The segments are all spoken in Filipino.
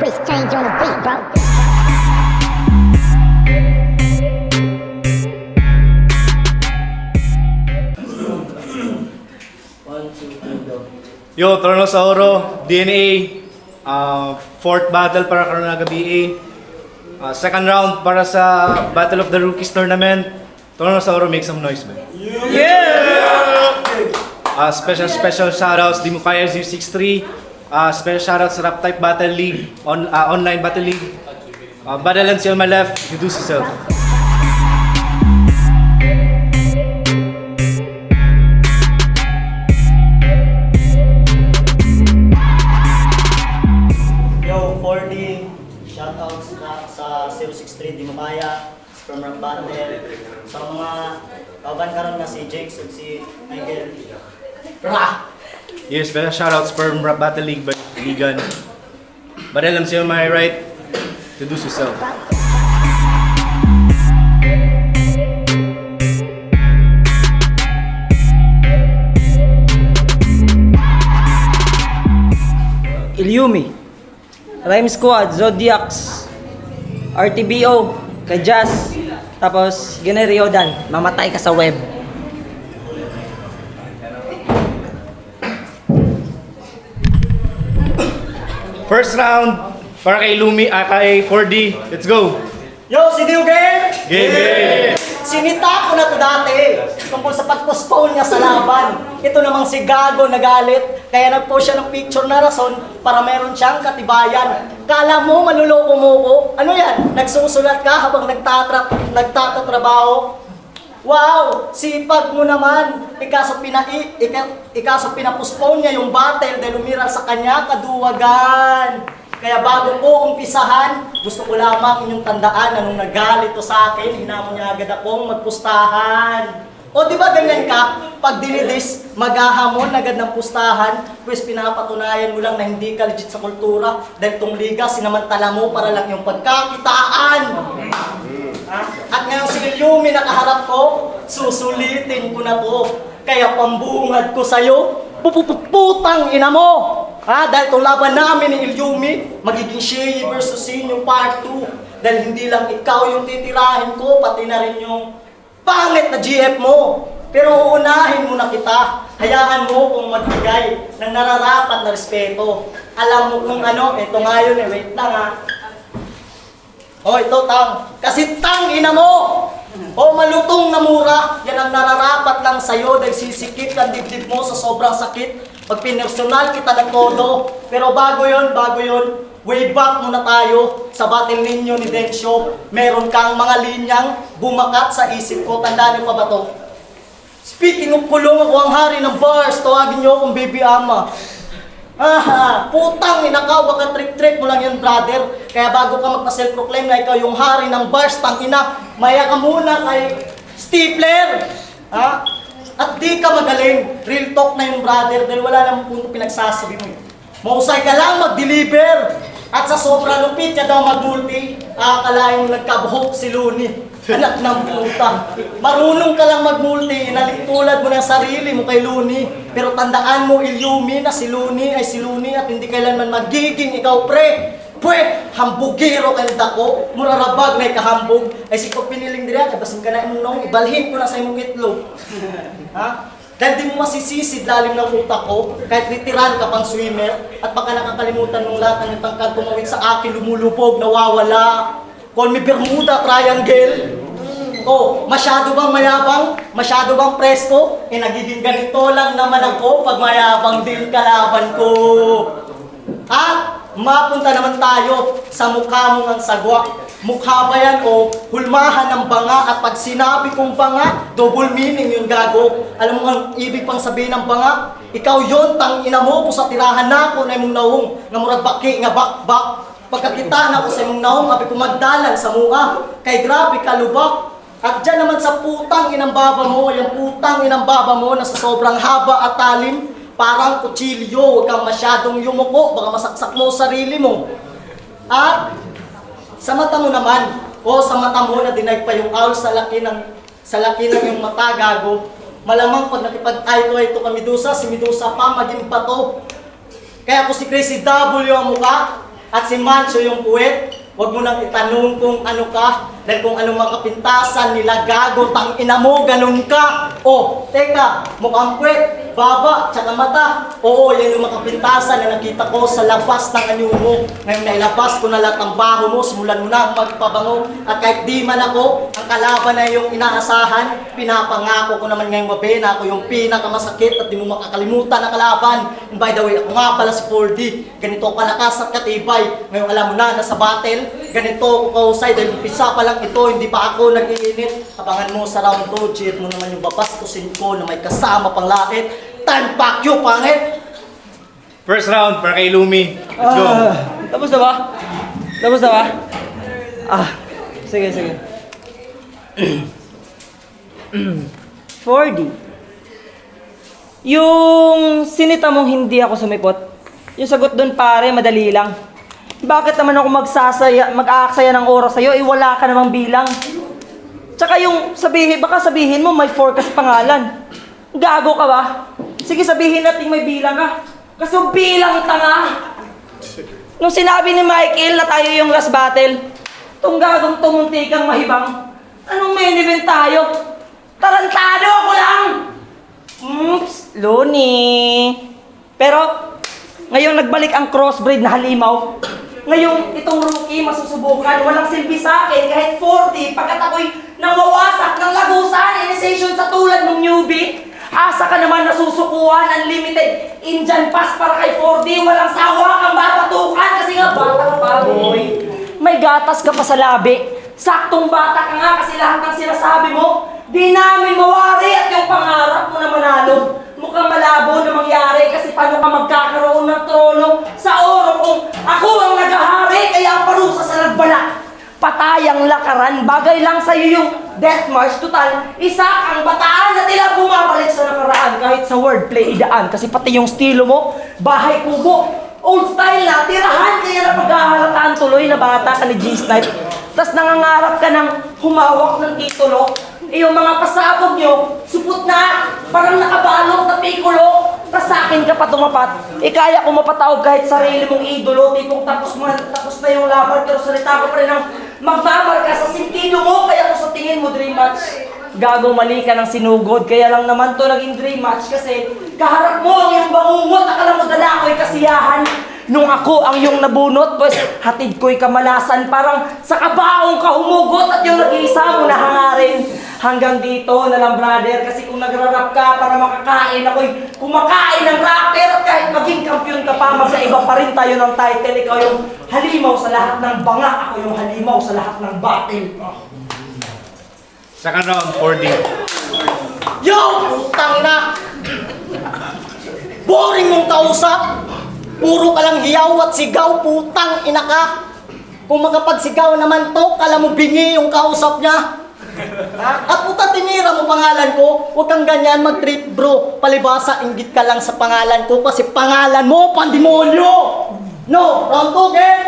Chris change on the beat, bro. Yo, Trono Sauro, DNA, fourth battle para Karunaga BA. Second round para sa Battle of the Rookies tournament. Trono Sauro, make some noise, man. Yeah! Special shoutouts, Di Mo Kaya 063. Special shoutouts sa Rap Type Battle League, online Battle League. Badalan on my left, you do yourself. Yo, 4D, shoutouts sa 063, Di Mo Kaya, Sperm Rap Battle, sa mga kauban karon na si Jakes at si Michael. Rah! Yes, special shoutouts for Rap Battle League by Ligan. Badalan on my right, you do yourself. Ilyumi, Rhyme Squad, Zodiacs, RTBO, kay Jazz, tapos Riodan, mamatay ka sa web. First round para kay Lumi, kay 4D. Let's go. Yo, si Dio Game! Game! Sinita ko na to dati tungkol sa pag-postpone niya sa laban. Ito namang si Gago nagalit, kaya nag-post siya ng picture na rason para meron siyang katibayan. Kala mo manluloko mo ko? Ano yan? Nagsusulat ka habang nagtatatrabaho? Wow! Sipag mo naman! Ikaso pinapospone niya yung battle dahil umiral sa kanya kaduwagan. Kaya bago ko umpisahan, gusto ko lamang inyong tandaan na nung nagalit to sa akin, hinamon niya agad akong magpustahan. O di ba ganyan ka? Pag dinidis, maghahamon agad ng pustahan, pues pinapatunayan mo lang na hindi ka legit sa kultura dahil tong liga sinamantala mo para lang yung pagkakitaan. At ngayon si Ilyumi nakaharap ko, susulitin ko na to. Kaya pambungad ko sa'yo, pupuputang ina mo! Dahil itong laban namin ni Ilyumi, magiging Shea versus Sin yung part 2. Dahil hindi lang ikaw yung titirahin ko, pati na rin yung pangit na GF mo. Pero uunahin mo na kita, hayaan mo kung magbigay ng nararapat na respeto. Alam mo kung ano, ito nga yun wait lang Oh, ito tang. Kasi tang ina mo! O malutong na mura, yan ang nararapat lang sa'yo dahil sisikip ang dibdib mo sa sobrang sakit. Pag pinersonal kita ng todo. Pero bago yun, way back muna tayo sa battle ninyo ni Densyo. Meron kang mga linyang bumakat sa isip ko. Tandaan niyo pa ba to? Speaking of kulong, ako ang hari ng bars. Tawagin niyo akong baby ama. Putang inakaw, baka trick-trick mo lang yan, brother. Kaya bago ka magpa-self-proclaim na ikaw yung hari ng bars, tang ina, maya ka muna kay Stifler. At di ka magaling. Real talk na yung brother, dahil wala namang punto pinagsasabi mo. Mausay ka lang mag-deliver. At sa sobrang lupit ka daw mag-multi, akalain mo nagkabuhok si Looney. Anak ng puta. Marunong ka lang mag-multi, nalitulad mo ng sarili mo kay Looney. Pero tandaan mo, Ilyumi, na si Looney ay si Looney at hindi kailanman magiging ikaw, pre. Pwe, hambugiro kayo dako, murarabag na ikahambog. Ay sikot piniling dira, basin ka na imong nong, ibalhin ko na sa imong itlog. Dahil di mo masisisid lalim ng utak ko, kahit ritiran ka pang swimmer, at baka nakakalimutan mong lahat ng tangkad tumawid sa akin, lumulubog, nawawala. Call me Bermuda Triangle. Masyado bang mayabang? Masyado bang presko? Nagiging ganito lang naman ako pag mayabang din kalaban ko. At mapunta naman tayo sa mukha mong ang sagwa. Mukha ba yan o hulmahan ng banga? At pag sinabi kong banga, double meaning yung gago. Alam mo ang ibig pang sabihin ng banga? Ikaw yon tang ina mo kung sa tirahan na ako na imong naong nga murag baki nga bakbak. Pagkakita na ko sa imong naong, abi ko magdalan sa mua. Kay grabe ka lubak. At dyan naman sa putang inang baba mo, yung putang inang baba mo na sa sobrang haba at talim, parang kutsilyo, huwag kang masyadong yumuko, baka masaksak mo sarili mo. At sa mata mo naman, sa mata mo na dinag pa yung owl sa laki ng yung mata, gago, malamang pag nakipag-eye to eye to ka Medusa, si Medusa pa maging bato. Kaya kung si Crazy W ang mukha, At si Mancho yung puwet, huwag mo nang itanong kung ano ka, dahil kung anong mga kapintasan nila gago, tang ina mo, ganun ka. O, teka, mukhang puwet, baba, tsaka mata. Oo, yan yung mga kapintasan na nakita ko sa labas ng anyo mo. Ngayon nailabas ko na lahat ng baho mo, simulan mo na magpabango. At kahit di man ako, ang kalaban na yung inaasahan, pinapangako ko naman ngayong gabi na ako yung pinakamasakit at di mo makakalimutan na kalaban. And by the way, ako nga pala si 4D. Ganito ka lakas at katibay. Ngayon alam mo na, nasa battle, ganito ako kausay dahil umpisa pa lang ito, hindi pa ako nag-iinit. Abangan mo sa round 2, cheer mo naman yung babastusin ko na may kasama pang lait. Time pack you, pangit! First round para kay Lumi. Let's go. Tapos na ba? Tapos na ba? Sige, sige. 4D. Yung sinita mong hindi ako sumipot, yung sagot doon pare, madali lang. Bakit naman ako mag-aaksaya ng oras sa'yo, wala ka namang bilang. Tsaka yung sabihin, baka sabihin mo may forecast pangalan. Gago ka ba? Sige sabihin natin may bilang ka. Kasi bilang tanga. Nung sinabi ni Michael na tayo yung last battle, tong gagong tumunti kang mahibang, anong main event tayo? Tarantado ako lang! Oops, Loni. Pero, ngayong nagbalik ang crossbreed na halimaw, ngayong itong rookie masusubukan, walang silbi sa akin kahit 40, pagkat ako'y nawawasak ng lagusan, initiation sa tulad ng newbie. Asa ka naman nasusukuhan, unlimited Indian pass para kay 4D, walang sawa kang babatukan kasi nga bata pa boy. May gatas ka pa sa labi, saktong bata ka nga kasi lahat ng sinasabi mo, di namin mawari at yung pangarap mo na manalo. Mukhang malabo na mangyari kasi paano ka magkakaroon ng trono sa oro kung ako ang naghahari kaya parusa sa nagbalak. Patayang lakaran, bagay lang sa'yo yung death march. Total, isa kang bataan na tila bumabalik sa nakaraan kahit sa wordplay idaan. Kasi pati yung estilo mo, bahay kubo, old style na, tirahan kaya na paghahalataan tuloy na bata ka ni G-Snipe. Tapos nangangarap ka ng humawak ng titulo. Yung mga pasabog nyo, supot na, parang nakabalot na pikulo. Tapos sa akin ka pa tumapat. Kaya ko mapatawag kahit sarili mong idolo. Tipong tapos na yung laban, pero salita ko pa rin ng magbabarka sa sentido mo. Kaya kung sa tingin mo dream match, gagong mali ka ng sinugod. Kaya lang naman to naging dream match kasi kaharap mo ang iyong bangungot. Akala mo dala ako'y kasiyahan. Nung ako ang iyong nabunot, pues hatid ko'y kamalasan. Parang sa kabaong ka humugot at yung nag-iisa mo nahangarin. Hanggang dito na lang brother, kasi kung nagrarap ka para makakain, ako'y kumakain ng rapper. At kahit maging kampiyon ka pa, magkaiba pa rin tayo ng title. Ikaw yung halimaw sa lahat ng banga, ako yung halimaw sa lahat ng battle. Second round, 4D. Yo! Putang na! Boring mong kausap! Puro ka lang hiyaw at sigaw, putang ina ka! Kung makapagsigaw naman to, kala mo bingi yung kausap niya. At puta, tinira mo pangalan ko. Huwag kang ganyan mag-trip bro. Palibasa, inggit ka lang sa pangalan ko kasi pangalan mo, pandemonyo! No, round 2 game!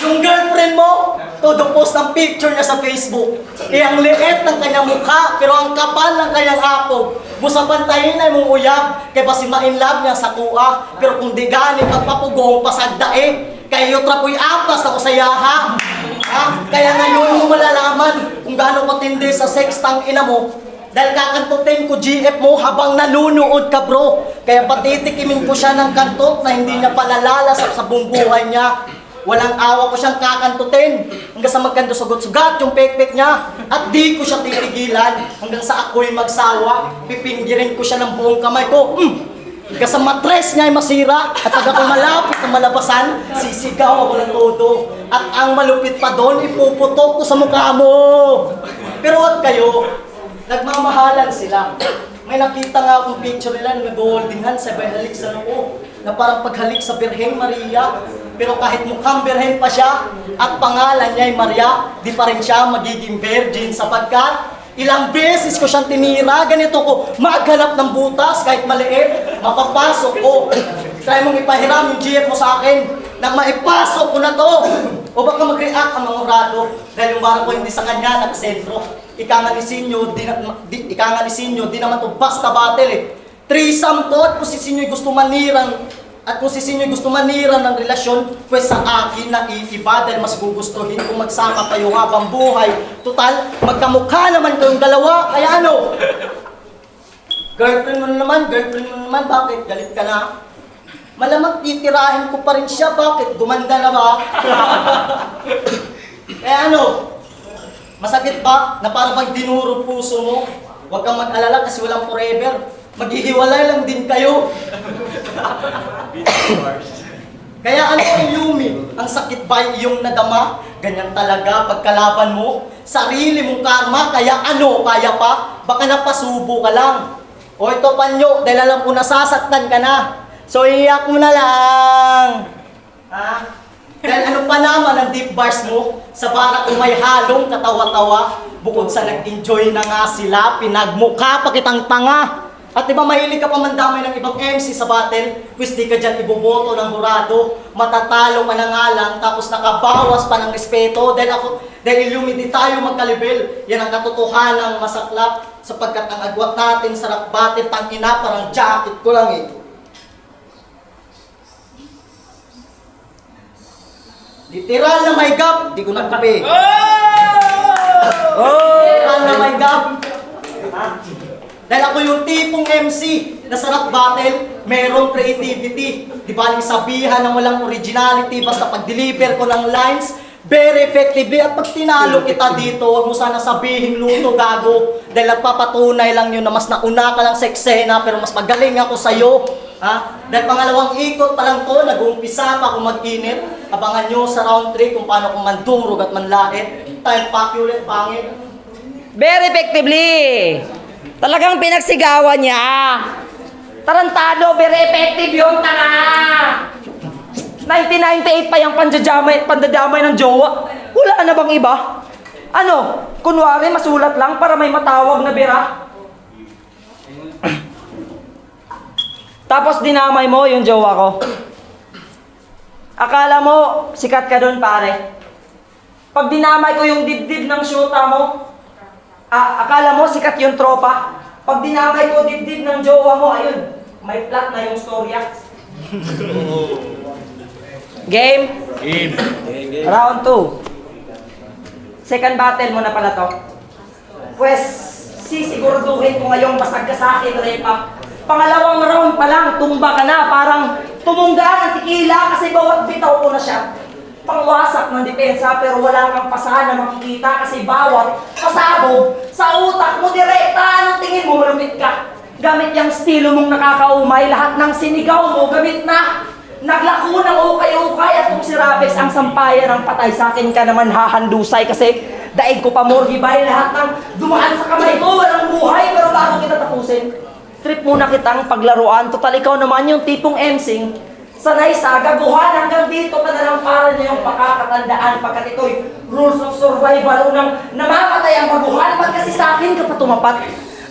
Yung girlfriend mo, todo post ng picture niya sa Facebook. Ang liit ng kanyang mukha, pero ang kapal ng kanyang apog. Busabantayin na mong uyab, kaya ba si ma-inlove niya sa kuha. Pero kung di gani pagpapugong pasagdae, kaya yung trapoy apas ako sa yaha. Kaya ngayon mo malalaman kung gaano katindi sa sex tang ina mo. Dahil kakantutin ko GF mo habang nanunood ka bro. Kaya patitikimin ko siya ng kantot na hindi niya palalalasap sa buong buhay niya. Walang awa ko siyang kakantutin hanggang sa magkanto sugot-sugat yung pek-pek niya. At di ko siya titigilan hanggang sa ako'y magsawa. Pipinggirin ko siya ng buong kamay ko. Hanggang sa matres niya ay masira. At pag ako malapit na malabasan, sisigaw ako ng todo. At ang malupit pa doon, ipuputok ko sa mukha mo. Pero wag kayo, nagmamahalan sila. May nakita nga akong picture nila na nag-holding hands, sabay halik sa noo. Na parang paghalik sa Birheng Maria. Pero kahit mukhang birhen pa siya at pangalan niya ay Maria, di pa rin siya magiging virgin sapagkat ilang beses ko siyang tinira. Ganito ko maghanap ng butas kahit maliit, mapapasok ko. Try mong ipahiram yung GF mo sa akin nang maipasok ko na to. O baka mag-react ang mga urado dahil yung barang ko hindi sa kanya nakasentro. Ika nga ni Sinyo, di naman to basta battle eh. Threesome to at kung si Sinyo'y gusto manirang At kung si Sinyo'y gusto manira ng relasyon, pues sa akin na iiba dahil mas gugustuhin kung magsama kayo habang buhay. Total, magkamukha naman kayong dalawa, kaya ano? Girlfriend mo naman, bakit? Galit ka na? Malamang titirahin ko pa rin siya, bakit? Gumanda na ba? Kaya ano? Masakit ba na para pag dinuro puso mo? Huwag kang mag-alala kasi walang forever. Maghihiwalay lang din kayo. Kaya ano ang Yumi? Ang sakit ba iyong nadama? Ganyan talaga pagkalaban mo. Sarili mong karma, kaya ano? Kaya pa? Baka napasubo ka lang. O ito panyo, dahil alam ko nasasaktan ka na. So iyak mo na lang. Ha? Dahil ano pa naman ang deep bars mo? Sa bara kung may halong katawa-tawa. Bukod sa nag-enjoy na nga sila, pinagmukha pa kitang tanga. At diba mahilig ka pa mandamay ng ibang MC sa battle? Pwes di ka dyan iboboto ng hurado, matatalo ka na nga lang, tapos nakabawas pa ng respeto. Dahil ilumidi tayo magkalibel, yan ang katotohanan ng masaklap. Sapagkat ang agwat natin sa rap battle, tangina, parang jacket ko lang eh. Literal na may gap, di ko nagkape. Literal na may gap. Ha? Dahil ako yung tipong MC na sa rap battle, merong creativity. Di ba yung sabihan na walang originality, basta pag-deliver ko ng lines, very effectively. At pag tinalo kita dito, huwag mo sana sabihin luto, gago. Dahil nagpapatunay lang yun na mas nauna ka lang sa eksena, pero mas magaling ako sa'yo. Ha? Dahil pangalawang ikot pa lang to, nag-uumpisa pa akong mag-init. Abangan nyo sa round 3 kung paano kung mandurog at manlait. Time pack ulit, pangit. Very effectively. Talagang pinagsigawan niya. Tarantado, very effective yung tanga. 1998 pa yung pandadamay ng jowa. Wala na bang iba? Ano? Kunwari masulat lang para may matawag na bira. Tapos dinamay mo yung jowa ko. Akala mo, sikat ka doon pare. Pag dinamay ko yung dibdib ng syuta mo, akala mo sikat yung tropa. Pag dinamay ko dibdib ng jowa mo, ayun, may plot na yung storya. Game? Game. Round 2. Second battle mo na pala to. Pues, sisiguraduhin ko ngayong basag ka sa akin, Repa. Pangalawang round pa lang, tumba ka na. Parang tumungga ng tequila kasi bawat bitaw ko na siya. Pangwasak ng depensa pero wala kang pasahan na makikita kasi bawat pasabog sa utak mo direkta. Anong tingin mo? Malupit ka. Gamit yung estilo mong nakakaumay, lahat ng sinigaw mo, gamit na. Naglako ng ukay-ukay at kung si Rabex ang sampayan ng patay sa akin ka naman hahandusay kasi daig ko pa morgibay lahat ng dumaan sa kamay ko, walang buhay pero bago kita tapusin. Trip muna kitang paglaruan, total ikaw naman yung tipong emsing. Sanay sa gaguhan hanggang dito ka na lang para niya yung pakakatandaan pagkat ito'y rules of survival. Unang namamatay ang baguhan, ba't kasi sa akin ka pa tumapat?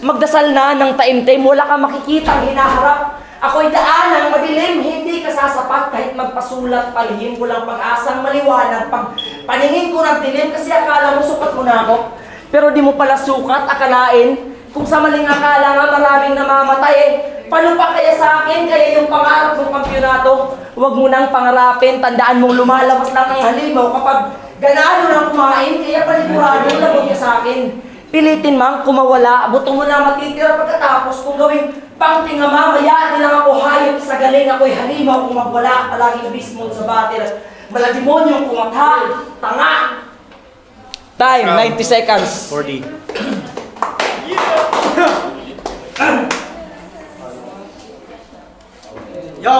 Magdasal na ng taimtim, wala ka makikitang hinaharap. Ako'y daan ng madilim, hindi ka sasapat kahit magpasulat, palihim ko lang pag-asang maliwanag. Pag paningin ko ng dilim kasi akala mo sukat mo na ako. Pero di mo pala sukat, akalain. Kung sa maling akala nga maraming namamatay eh. Paano pa kaya sa akin, kaya yung pangarap ng kampyonato? Huwag mo nang pangarapin, tandaan mong lumalabas lang ang halimaw kapag ganado nang kumain, kaya panigurado labog ka sa akin. Pilitin mang kumawala, buto mo na matitira pagkatapos kung gawing pangting nga mamaya, di lang ako hayop sa galing, ako'y halimaw kung magwala, palaging bismol sa batil, maladimonyong kumatha, tanga! Time, 90 seconds. 40. Yo!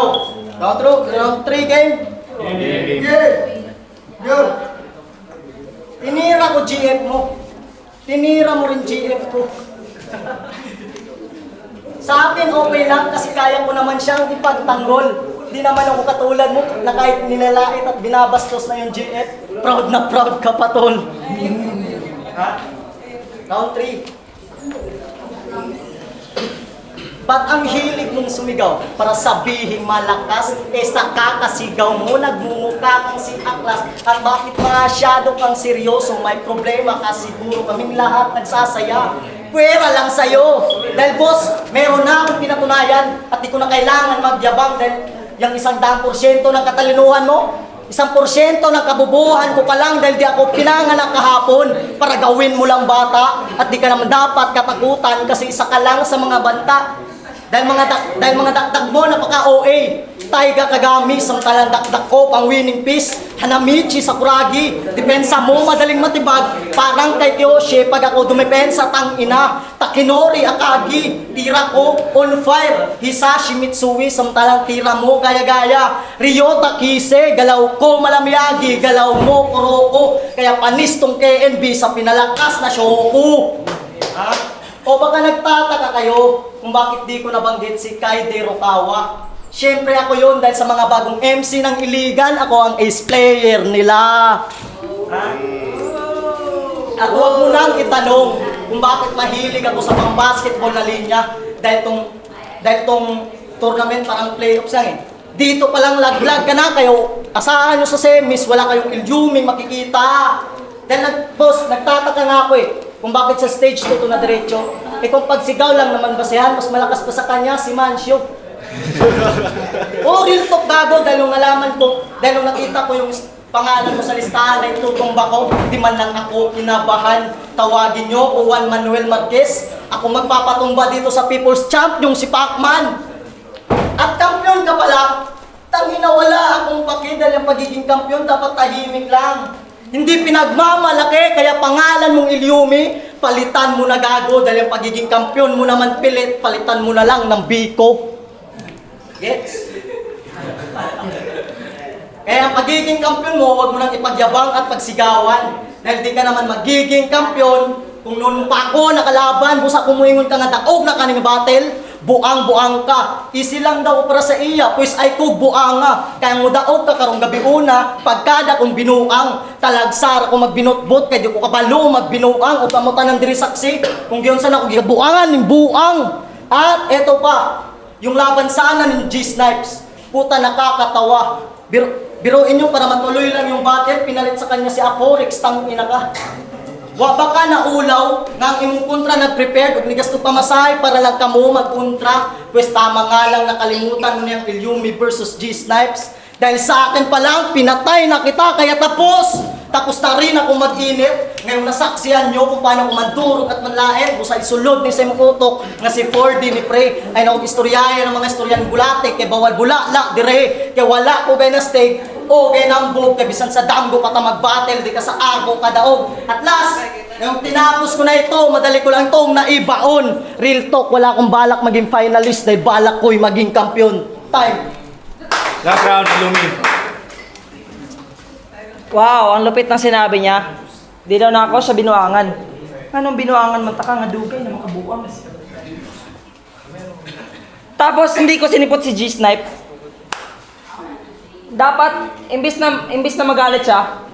Round 3 game? Game. Yo! Tinira ko GF mo. Tinira mo rin GF ko. Sa akin okay lang kasi kaya ko naman siyang ipagtanggol. Di naman ako katulad mo na kahit nilalait at binabastos na yung GF, proud na proud ka pa tol. Ha? Round 3. Ba't ang hilig mong sumigaw para sabihing malakas? Sa kakasigaw mo, nagmumukha kang si Aklas. At bakit masyado kang seryoso? May problema ka siguro, kaming lahat nagsasaya. Pwera lang sa'yo. Dahil boss, meron na akong pinatunayan at di ko na kailangan magyabang dahil Yung 100% ng katalinuhan mo, 1% ng kabubuhan ko pa lang dahil di ako pinanganak kahapon para gawin mo lang bata at di ka naman dapat katakutan kasi isa ka lang sa mga banta. Dahil mga dakdak mo napaka-OA. Taiga Kagami, samantalang dakdak ko pang winning piece. Hanamichi Sakuragi, depensa mo madaling matibag. Parang kay Kyoshi, pag ako dumepensa tang ina. Takinori Akagi, tira ko on fire. Hisashi Mitsui, samantalang tira mo gaya-gaya. Ryota Kise, galaw ko malamiyagi, galaw mo Kuroko. Kaya panis tong KNB sa pinalakas na Shoku. Ha? O baka nagtataka kayo kung bakit di ko nabanggit si Kaide Rokawa. Siyempre ako yun dahil sa mga bagong MC ng Iligan, ako ang ace player nila. Ha? At huwag mo nang itanong kung bakit mahilig ako sa pang-basketball na linya dahil tong tournament parang playoffs lang eh. Dito palang laglag ka na kayo, asahan nyo sa semis, wala kayong ilyuming makikita. Dahil nagtataka nga ako eh, kung bakit sa stage 2 ito na diretso. Eh kung pagsigaw lang naman basehan, mas malakas pa sa kanya si Mancio. Real talk gago dahil nung nalaman ko, dahil nung nakita ko yung pangalan mo sa listahan na itutumba ko, di man lang ako kinabahan. Tawagin nyo o Juan Manuel Marquez. Ako magpapatumba dito sa People's Champ, yung si Pacman. At kampiyon ka pala, tangina wala akong paki dahil yung pagiging kampiyon dapat tahimik lang. Hindi pinagmamalaki, kaya pangalan mong Ilyumi, palitan mo na gago dahil yung pagiging kampiyon mo naman pilit, palitan mo na lang ng Biko. Gets? Kaya ang pagiging kampiyon mo, huwag mo nang ipagyabang at pagsigawan. Dahil di ka naman magiging kampiyon, kung noon pa ako nakalaban, busa kumuingon ka nga daog na kaning battle, buang-buang ka. Easy lang daw para sa iya, pues ay kog buanga. Kaya mo daog ka karong gabi una, pagkada kong binuang, talagsar ako magbinotbot, kaya di ko kabalo magbinuang, o kamutan ng diri saksi, kung giyon sana kong gibuangan ng buang. At eto pa, yung laban sana ng G-Snipes, puta nakakatawa. Biruin nyo para matuloy lang yung battle, pinalit sa kanya si Aporix, tangina ka. Wa baka naulaw nga ang imong kontra nag-prepare ug nigasto pamasahe para lang kamo mag-kontra. Pues tama nga lang nakalimutan mo niyang Ilyumi versus G-Snipes. Dahil sa akin pa lang, pinatay na kita kaya tapos. Tapos na rin ako mag-init. Ngayon nasaksihan nyo kung paano ko mandurog at manlain. Busa isulod ni Simon Utok nga si 4D ni Pre ay nakog-istoryahe ng mga istoryan bulate kay bawal bulala dire kay wala ko gay na stake o gay nambog kay bisan sa damgo pa ta mag-battle di ka sa ako kadaog. At last, yung tinapos ko na ito, madali ko lang itong naibaon. Real talk, wala akong balak maging finalist dahil balak ko'y maging kampiyon. Time. Last round, Lumi. Wow, ang lupit ng sinabi niya. Di daw na ako sa binuangan. Anong binuangan man taka nga dugay na makabuang. Tapos hindi ko sinipot si G-Snipe. Dapat, imbis na magalit siya,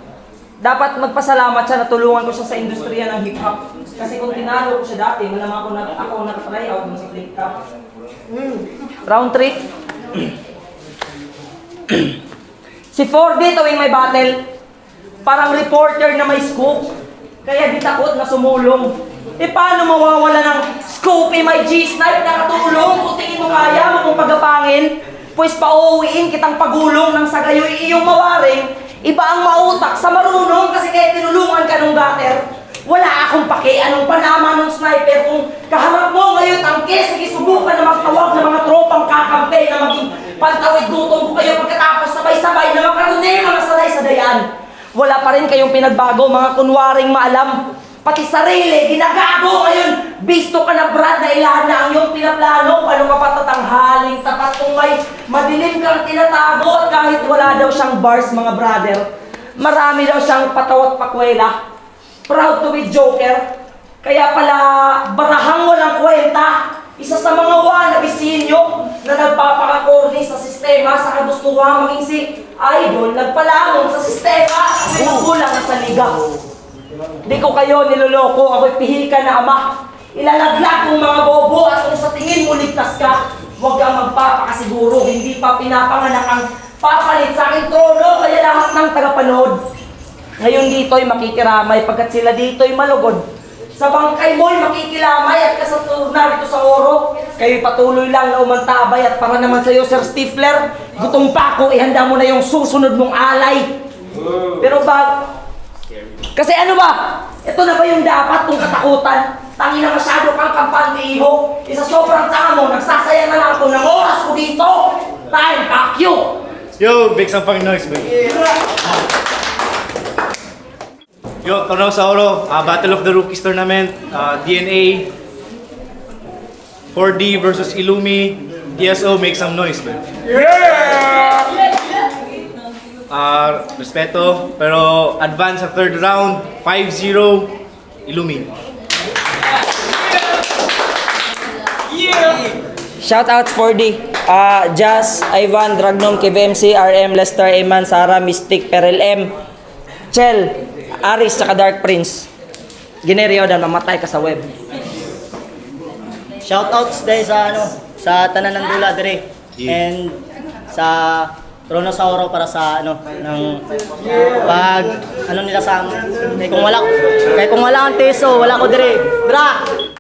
dapat magpasalamat siya na tulungan ko siya sa industriya ng hip-hop. Kasi kung tinalo ko siya dati, malamang ako nag-try out ng sa click cup. Round 3. Si 4D tuwing may battle, parang reporter na may scoop. Kaya di takot na sumulong. E paano mawawala ng scoop may G-Snipe na katulong? Kung tingin mo kaya mo kung pagapangin, pues pauwiin kitang pagulong ng sagayoy iyong mawaring. Iba ang mautak sa marunong kasi kaya tinulungan ka nung gutter. Wala akong paki anong panama ng sniper kung kaharap mo ngayon tangke. Sige, subukan na magtawag ng mga tropang kakampi na maging pantawid gutom ko kayo pagkatapos sabay-sabay na makarune mga sanay-sadayan. Wala pa rin kayong pinagbago, mga kunwaring maalam. Pati sarili, ginagago ngayon. Bisto ka na Brad na ilahan na ang iyong pinaplano. Paano ka patatanghaling tapat kung may madilim kang tinatago at kahit wala daw siyang bars mga brother. Marami daw siyang patawat pakwela. Proud to be joker. Kaya pala barahang walang kwenta. Isa sa mga wanabisinyo na nagpapakakorni sa sistema sa kagustuhan maging si Idol nagpalamon sa sistema at kulang na sa liga. Di ko kayo niloloko, ako'y pihika na ama. Ilalaglag kong mga bobo at kung sa tingin mo ligtas ka, huwag kang magpapakasiguro. Hindi pa pinapanganak ang papalit sa aking trono, kaya lahat ng tagapanood. Ngayon dito'y makikiramay pagkat sila dito'y malugod. Sa bangkay mo'y makikilamay at kasaturna rito sa oro. kayo patuloy lang na umantabay at para naman sa'yo, Sir Stifler, gutom pa ako, ihanda mo na yung susunod mong alay. Pero kasi ano ba? Ito na ba yung dapat kong katakutan? Tangina masyado kang kampante, iho. Isa sobrang tanga mo, nagsasayang na lang ako ng oras ko dito. Time, fuck you! Yo, make some fucking noise, man. Yo, Tornado Sauro, Battle of the Rookies Tournament, DNA, 4D versus Illumi, DSO, make some noise, man. Respeto, pero advance sa third round, 5-0, Illumi. Shoutouts 4D. Jazz, Ivan, Dragnum, KVMC, RM, Lester, Eman, Sara, Mystic, Perel M, Chel, Aris, tsaka Dark Prince. Generio dan mamatay ka sa web. Shoutouts dahil sa sa tanan ng dula dire. And sa Tronosauro para sa ng pag nila sa kay kung wala ang teso, wala ko dire. Bra,